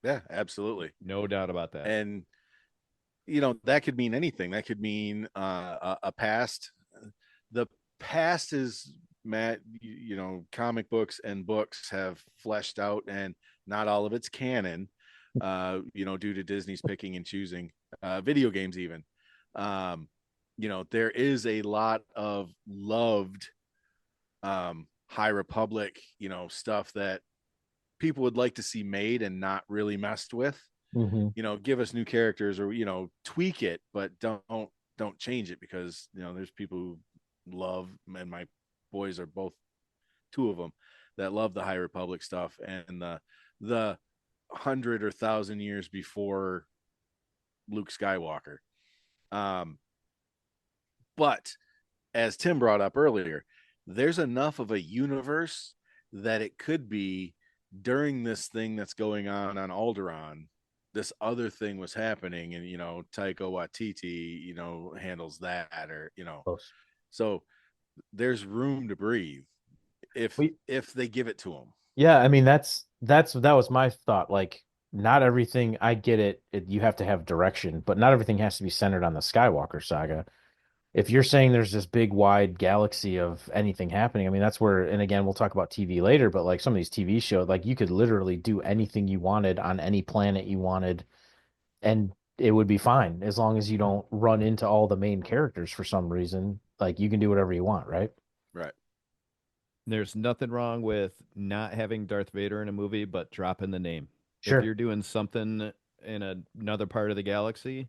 [SPEAKER 1] Yeah, absolutely.
[SPEAKER 4] No doubt about that.
[SPEAKER 1] And that could mean anything. That could mean a past. The past is, Matt, comic books and books have fleshed out, and not all of it's canon, due to Disney's picking and choosing. Video games even. There is a lot of loved High Republic, stuff that people would like to see made and not really messed with.
[SPEAKER 5] Mm-hmm.
[SPEAKER 1] Give us new characters, or tweak it, but don't change it, because there's people who love, and my boys are both, two of them, that love the High Republic stuff and the 100 or 1,000 years before Luke Skywalker. But as Tim brought up earlier, there's enough of a universe that it could be during this thing that's going on Alderaan, this other thing was happening, and Taika Waititi handles that, or
[SPEAKER 5] Close.
[SPEAKER 1] so there's room to breathe if they give it to them.
[SPEAKER 5] Yeah, I mean that was my thought. Like, not everything, I get it, you have to have direction, but not everything has to be centered on the Skywalker saga. if you're saying there's this big wide galaxy of anything happening, I mean that's where, and again we'll talk about TV later, but like some of these TV shows, like you could literally do anything you wanted on any planet you wanted, and it would be fine as long as you don't run into all the main characters for some reason. Like you can do whatever you want, right?
[SPEAKER 1] Right.
[SPEAKER 4] There's nothing wrong with not having Darth Vader in a movie, but dropping the name. If
[SPEAKER 5] Sure.
[SPEAKER 4] you're doing something in another part of the galaxy,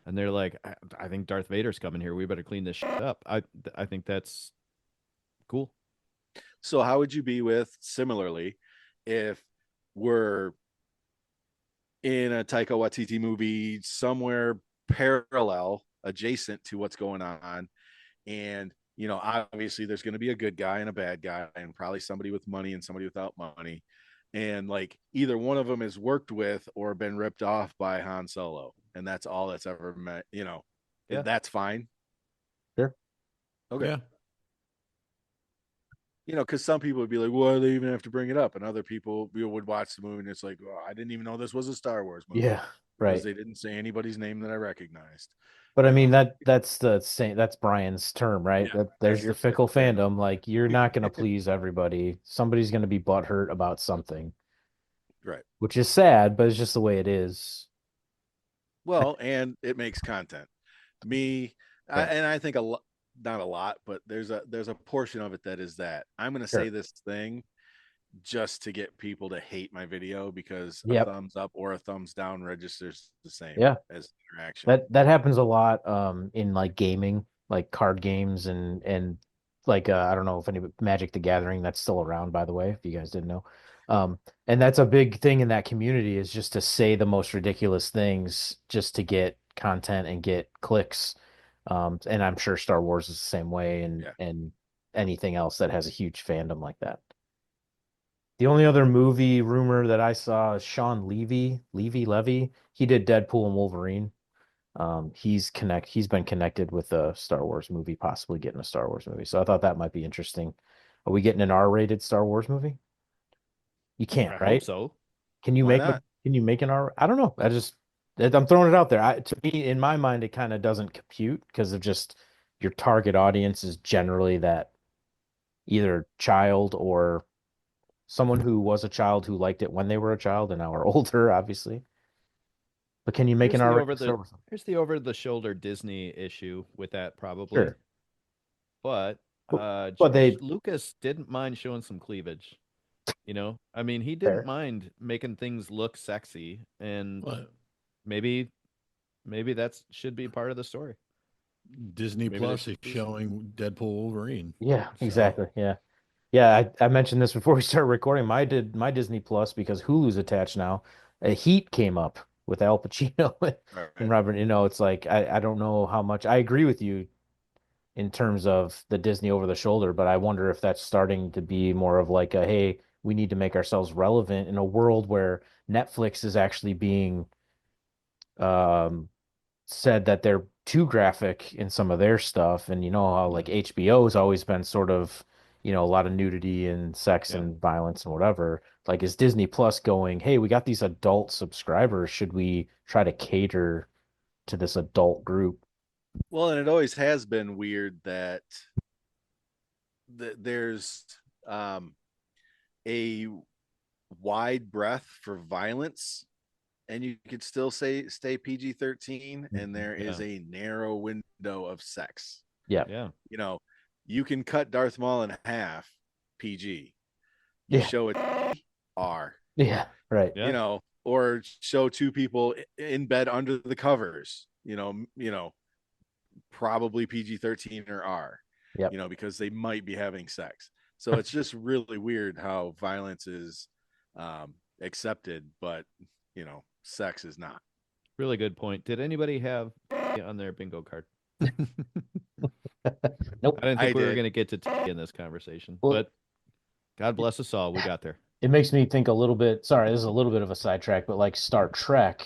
[SPEAKER 4] and they're like, I think Darth Vader's coming here. We better clean this shit up. I think that's cool.
[SPEAKER 1] So how would you be with similarly if we're in a Taika Waititi movie somewhere parallel, adjacent to what's going on, and obviously there's going to be a good guy and a bad guy, and probably somebody with money and somebody without money, and like either one of them is worked with or been ripped off by Han Solo, and that's all that's ever meant.
[SPEAKER 4] Yeah.
[SPEAKER 1] That's fine.
[SPEAKER 5] Sure.
[SPEAKER 1] Okay.
[SPEAKER 3] Yeah.
[SPEAKER 1] Because some people would be like, "Why do they even have to bring it up?" And other people would watch the movie and it's like, "Oh, I didn't even know this was a Star Wars movie."
[SPEAKER 5] Yeah,
[SPEAKER 1] Because
[SPEAKER 5] right.
[SPEAKER 1] they didn't say anybody's name that I recognized.
[SPEAKER 5] But I mean that's the same, that's Brian's term, right?
[SPEAKER 1] Yeah,
[SPEAKER 5] There's
[SPEAKER 1] that's
[SPEAKER 5] your
[SPEAKER 1] the
[SPEAKER 5] fickle
[SPEAKER 1] fandom.
[SPEAKER 5] fandom. Like you're not gonna please everybody. Somebody's gonna be butthurt about something,
[SPEAKER 1] Right.
[SPEAKER 5] which is sad, but it's just the way it is.
[SPEAKER 1] Well, and it makes content.
[SPEAKER 5] Right.
[SPEAKER 1] And I think not a lot, but there's a portion of it that is that I'm going to say
[SPEAKER 5] Sure.
[SPEAKER 1] this thing just to get people to hate my video, because a
[SPEAKER 5] Yep.
[SPEAKER 1] thumbs up or a thumbs down registers the same
[SPEAKER 5] Yeah.
[SPEAKER 1] as interaction.
[SPEAKER 5] That happens a lot in like gaming, like card games and like I don't know if any Magic the Gathering, that's still around by the way, if you guys didn't know. And that's a big thing in that community, is just to say the most ridiculous things just to get content and get clicks. And I'm sure Star Wars is the same way,
[SPEAKER 1] Yeah.
[SPEAKER 5] and anything else that has a huge fandom like that. The only other movie rumor that I saw is Sean Levy. He did Deadpool and Wolverine. He's been connected with a Star Wars movie, possibly getting a Star Wars movie. So I thought that might be interesting. Are we getting an R-rated Star Wars movie? You can't,
[SPEAKER 4] I hope
[SPEAKER 5] right?
[SPEAKER 4] so.
[SPEAKER 1] Why not?
[SPEAKER 5] Can you make an R? I don't know. I'm throwing it out there. To me, in my mind, it kind of doesn't compute because of just your target audience is generally that either child or someone who was a child who liked it when they were a child and now are older, obviously. But can you make
[SPEAKER 4] Here's
[SPEAKER 5] an
[SPEAKER 4] the
[SPEAKER 5] R-rated Star Wars?
[SPEAKER 4] here's the over the shoulder Disney issue with that probably.
[SPEAKER 5] Sure.
[SPEAKER 4] But
[SPEAKER 5] But
[SPEAKER 4] George Lucas didn't mind showing some cleavage. I mean, he didn't
[SPEAKER 5] Fair.
[SPEAKER 4] mind making things look sexy, and
[SPEAKER 3] But
[SPEAKER 4] maybe that should be part of the story.
[SPEAKER 3] Disney
[SPEAKER 4] Maybe there
[SPEAKER 3] Plus
[SPEAKER 4] should
[SPEAKER 3] is
[SPEAKER 4] be
[SPEAKER 3] showing Deadpool Wolverine.
[SPEAKER 5] Yeah,
[SPEAKER 3] So,
[SPEAKER 5] exactly. Yeah. Yeah, I mentioned this before we started recording. My Disney Plus, because Hulu's attached now. Heat came up with Al Pacino and
[SPEAKER 1] Right.
[SPEAKER 5] Robert. It's like I don't know how much I agree with you in terms of the Disney over the shoulder, but I wonder if that's starting to be more of like a, hey, we need to make ourselves relevant in a world where Netflix is actually being um said that they're too graphic in some of their stuff. And you know how like HBO has always been sort of, a lot of nudity and sex
[SPEAKER 4] Yeah.
[SPEAKER 5] and violence and whatever. Like, is Disney Plus going, hey, we got these adult subscribers. Should we try to cater to this adult group?
[SPEAKER 1] Well, and it always has been weird that there's um, a wide breadth for violence, and you could still stay PG-13, and there is
[SPEAKER 4] Yeah.
[SPEAKER 1] a narrow window of sex.
[SPEAKER 5] Yeah.
[SPEAKER 4] Yeah.
[SPEAKER 1] You can cut Darth Maul in half, PG. You
[SPEAKER 5] Yeah.
[SPEAKER 1] show it R.
[SPEAKER 5] Yeah. Right.
[SPEAKER 4] Yeah.
[SPEAKER 1] Or show two people in bed under the covers. Probably PG-13 or R.
[SPEAKER 5] Yep.
[SPEAKER 1] Because they might be having sex. So it's just really weird how violence is accepted, but sex is not.
[SPEAKER 4] Really good point. Did anybody have on their bingo card?
[SPEAKER 5] Nope.
[SPEAKER 4] I didn't
[SPEAKER 1] I
[SPEAKER 4] think we were
[SPEAKER 1] did.
[SPEAKER 4] going to get to in this conversation,
[SPEAKER 5] Well,
[SPEAKER 4] but God bless us all. We got there.
[SPEAKER 5] it makes me think a little bit, sorry, this is a little bit of a sidetrack, but like Star Trek,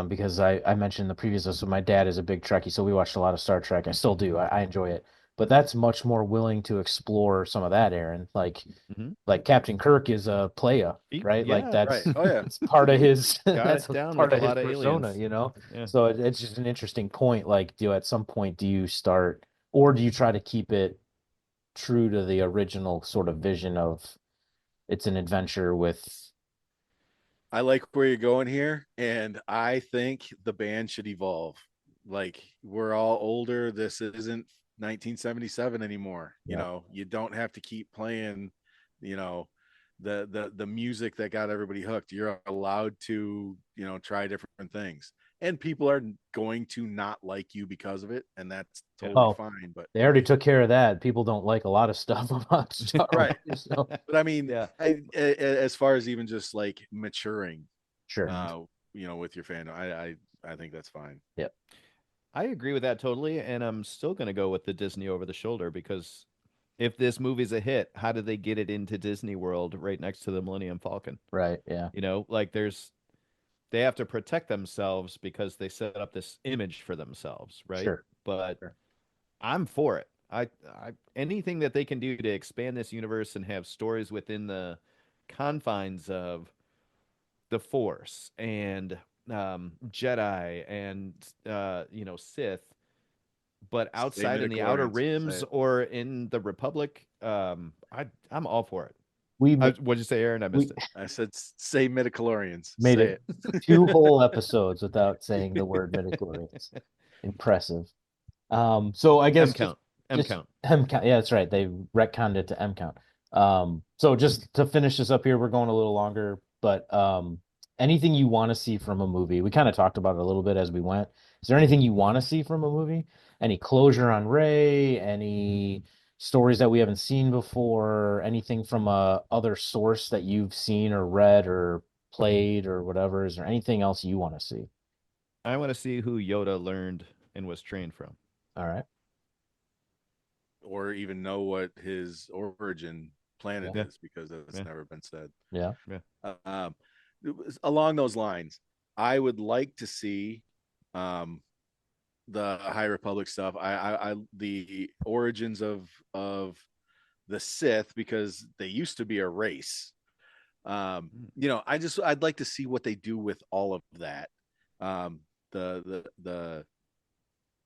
[SPEAKER 5] because I mentioned in the previous episode, my dad is a big Trekkie, so we watched a lot of Star Trek. I still do. I enjoy it. but that's much more willing to explore some of that, Aaron.
[SPEAKER 4] Mhm.
[SPEAKER 5] Like Captain Kirk is a playa, right? Like
[SPEAKER 4] Yeah,
[SPEAKER 1] Right.
[SPEAKER 5] that's
[SPEAKER 1] Oh yeah.
[SPEAKER 5] it's part of his
[SPEAKER 4] got
[SPEAKER 5] that's
[SPEAKER 4] it down
[SPEAKER 5] part
[SPEAKER 4] with a
[SPEAKER 5] of his
[SPEAKER 4] lot of
[SPEAKER 5] persona,
[SPEAKER 4] aliens.
[SPEAKER 5] you know.
[SPEAKER 4] Yeah.
[SPEAKER 5] So it's just an interesting point. Like, at some point do you start, or do you try to keep it true to the original sort of vision of it's an adventure with
[SPEAKER 1] I like where you're going here, and I think the band should evolve. Like, we're all older. This isn't 1977 anymore. You
[SPEAKER 5] yeah,
[SPEAKER 1] know, you don't have to keep playing, you know, the music that got everybody hooked. You're allowed to, try different things. And people are going to not like you because of it, and that's
[SPEAKER 4] Yeah.
[SPEAKER 1] totally
[SPEAKER 5] oh,
[SPEAKER 1] fine. But
[SPEAKER 5] they already took care of that. People don't like a lot of stuff about Star
[SPEAKER 1] right.
[SPEAKER 5] Wars. So
[SPEAKER 1] But I mean,
[SPEAKER 4] Yeah.
[SPEAKER 1] as far as even just like maturing,
[SPEAKER 5] sure.
[SPEAKER 1] with your fandom, I think that's fine.
[SPEAKER 5] Yeah.
[SPEAKER 4] I agree with that totally, and I'm still going to go with the Disney over the shoulder because if this movie's a hit, how do they get it into Disney World right next to the Millennium Falcon?
[SPEAKER 5] Right. Yeah.
[SPEAKER 4] Like they have to protect themselves because they set up this image for themselves, right?
[SPEAKER 5] Sure.
[SPEAKER 4] But
[SPEAKER 5] Sure.
[SPEAKER 4] I'm for it. Anything that they can do to expand this universe and have stories within the confines of the Force and Jedi and Sith, but
[SPEAKER 1] Say
[SPEAKER 4] outside in the Outer
[SPEAKER 1] midichlorians. Say
[SPEAKER 4] Rims
[SPEAKER 1] it.
[SPEAKER 4] or in the Republic, I'm all for it.
[SPEAKER 5] We ma-
[SPEAKER 4] What'd you say, Aaron? I
[SPEAKER 5] we
[SPEAKER 4] missed it.
[SPEAKER 1] I said say midichlorians.
[SPEAKER 5] made
[SPEAKER 1] Say
[SPEAKER 5] it
[SPEAKER 1] it.
[SPEAKER 5] 2 whole episodes without saying the word midichlorians. Impressive. So I
[SPEAKER 4] M
[SPEAKER 5] guess
[SPEAKER 4] count. M
[SPEAKER 5] just
[SPEAKER 4] count.
[SPEAKER 5] M count. Yeah, that's right. They retconned it to M count. So just to finish this up here, we're going a little longer, but anything you want to see from a movie? We kind of talked about it a little bit as we went. Is there anything you want to see from a movie? Any closure on Ray? Any stories that we haven't seen before? Anything from a other source that you've seen or read or played or whatever? Is there anything else you want to see?
[SPEAKER 4] I want to see who Yoda learned and was trained from.
[SPEAKER 5] All right.
[SPEAKER 1] Or even know what his origin planet
[SPEAKER 4] Yeah.
[SPEAKER 1] is, because that's
[SPEAKER 4] Yeah.
[SPEAKER 1] never been said.
[SPEAKER 5] Yeah.
[SPEAKER 4] Yeah.
[SPEAKER 1] Um, Along those lines, I would like to see the High Republic stuff. The origins of the Sith, because they used to be a race. I'd like to see what they do with all of that. The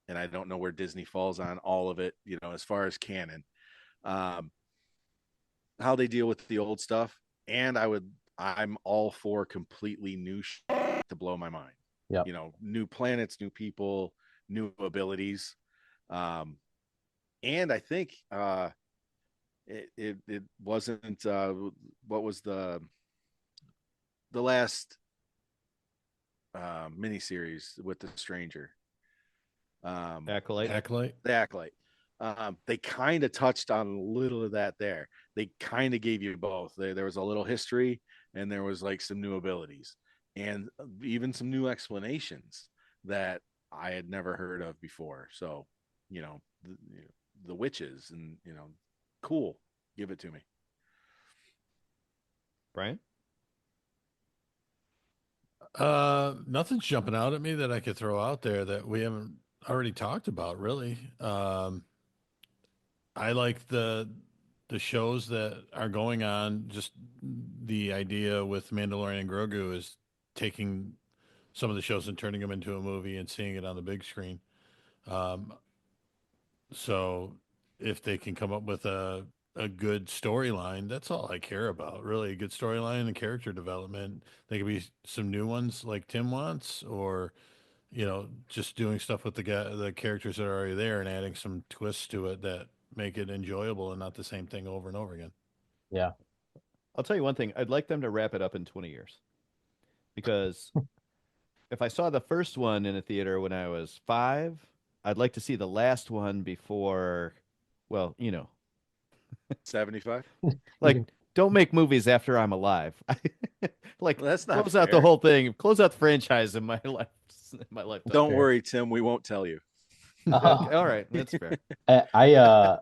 [SPEAKER 1] and I don't know where Disney falls on all of it, as far as canon. Um, how they deal with the old stuff, and I'm all for completely new to blow my mind.
[SPEAKER 5] Yeah.
[SPEAKER 1] New planets, new people, new abilities. And I think it wasn't what was the last miniseries with the stranger,
[SPEAKER 4] Acolyte.
[SPEAKER 3] Acolyte.
[SPEAKER 1] the acolyte. They kind of touched on a little of that there. They kind of gave you both. There was a little history, and there was like some new abilities, and even some new explanations that I had never heard of before. So, the witches, and cool. Give it to me.
[SPEAKER 4] Brian?
[SPEAKER 3] Nothing's jumping out at me that I could throw out there that we haven't already talked about, really. I like the shows that are going on. Just the idea with Mandalorian and Grogu is taking some of the shows and turning them into a movie and seeing it on the big screen. Um, so if they can come up with a good storyline, that's all I care about. Really, a good storyline and character development. They could be some new ones like Tim wants, or just doing stuff with the characters that are already there and adding some twists to it that make it enjoyable and not the same thing over and over again.
[SPEAKER 5] Yeah.
[SPEAKER 4] I'll tell you one thing. I'd like them to wrap it up in 20 years. Because if I saw the first one in a theater when I was 5, I'd like to see the last one before, well,
[SPEAKER 1] 75.
[SPEAKER 4] like don't make movies after I'm alive. Like
[SPEAKER 1] Well, that's not
[SPEAKER 4] close out the
[SPEAKER 1] fair.
[SPEAKER 4] whole thing, close out the franchise in my life. In my lifetime.
[SPEAKER 1] Don't worry, Tim. We won't tell you.
[SPEAKER 4] Okay, all right, that's fair.
[SPEAKER 5] I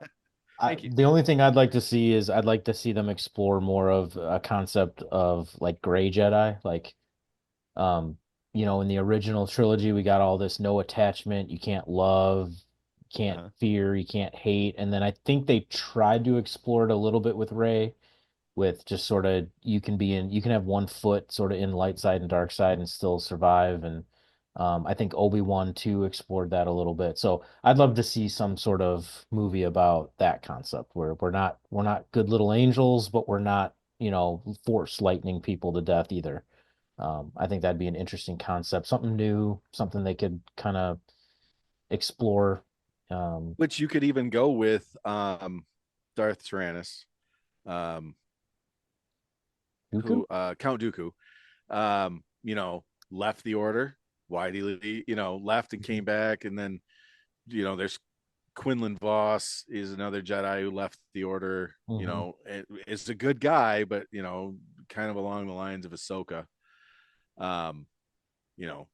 [SPEAKER 4] Thank you.
[SPEAKER 5] the only thing I'd like to see is I'd like to see them explore more of a concept of like gray Jedi. Like, in the original trilogy, we got all this no attachment, you can't love, can't
[SPEAKER 4] Uh-huh.
[SPEAKER 5] fear, you can't hate. And then I think they tried to explore it a little bit with Rey, with just sort of you can have one foot sort of in light side and dark side and still survive. And I think Obi-Wan too explored that a little bit. So I'd love to see some sort of movie about that concept where we're not good little angels, but we're not, force lightning people to death either. I think that'd be an interesting concept, something new, something they could kind of explore.
[SPEAKER 1] Which you could even go with Darth Tyrannus,
[SPEAKER 5] Dooku?
[SPEAKER 1] Count Dooku, left the order. Why did he, left and came back, and then, there's Quinlan Voss is another Jedi who left the order.
[SPEAKER 5] Mhm.
[SPEAKER 1] Is a good guy, but kind of along the lines of Ahsoka.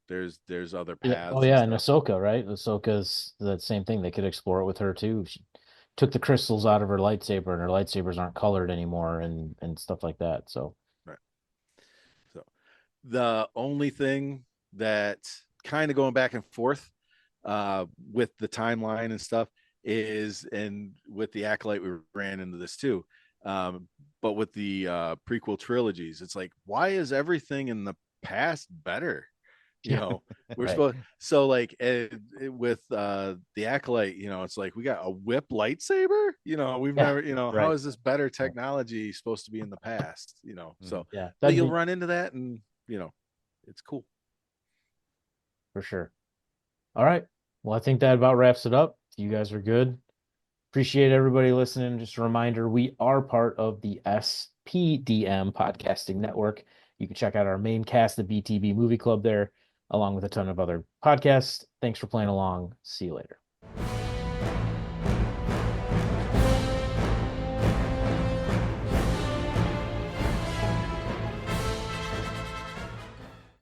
[SPEAKER 1] There's other
[SPEAKER 5] Yeah. Oh
[SPEAKER 1] paths and
[SPEAKER 5] yeah, and
[SPEAKER 1] stuff.
[SPEAKER 5] Ahsoka, right? Ahsoka's the same thing. They could explore it with her too. She took the crystals out of her lightsaber, and her lightsabers aren't colored anymore, and stuff like that. So
[SPEAKER 1] Right. So the only thing that kind of going back and forth with the timeline and stuff is, and with the Acolyte, we ran into this too. But with the prequel trilogies, it's like, why is everything in the past better? We're
[SPEAKER 5] right.
[SPEAKER 1] supposed, so like with the Acolyte, it's like we got a whip lightsaber. We've
[SPEAKER 5] Yeah.
[SPEAKER 1] never, how
[SPEAKER 5] Right.
[SPEAKER 1] is this better technology supposed to be in the past? So
[SPEAKER 5] Yeah,
[SPEAKER 1] but
[SPEAKER 5] that'd
[SPEAKER 1] you'll
[SPEAKER 5] be
[SPEAKER 1] run into that, and it's cool.
[SPEAKER 5] for sure. All right. Well, I think that about wraps it up. You guys are good. Appreciate everybody listening. Just a reminder, we are part of the SPDM Podcasting Network. You can check out our main cast, the BTB Movie Club there, along with a ton of other podcasts. Thanks for playing along. See you later.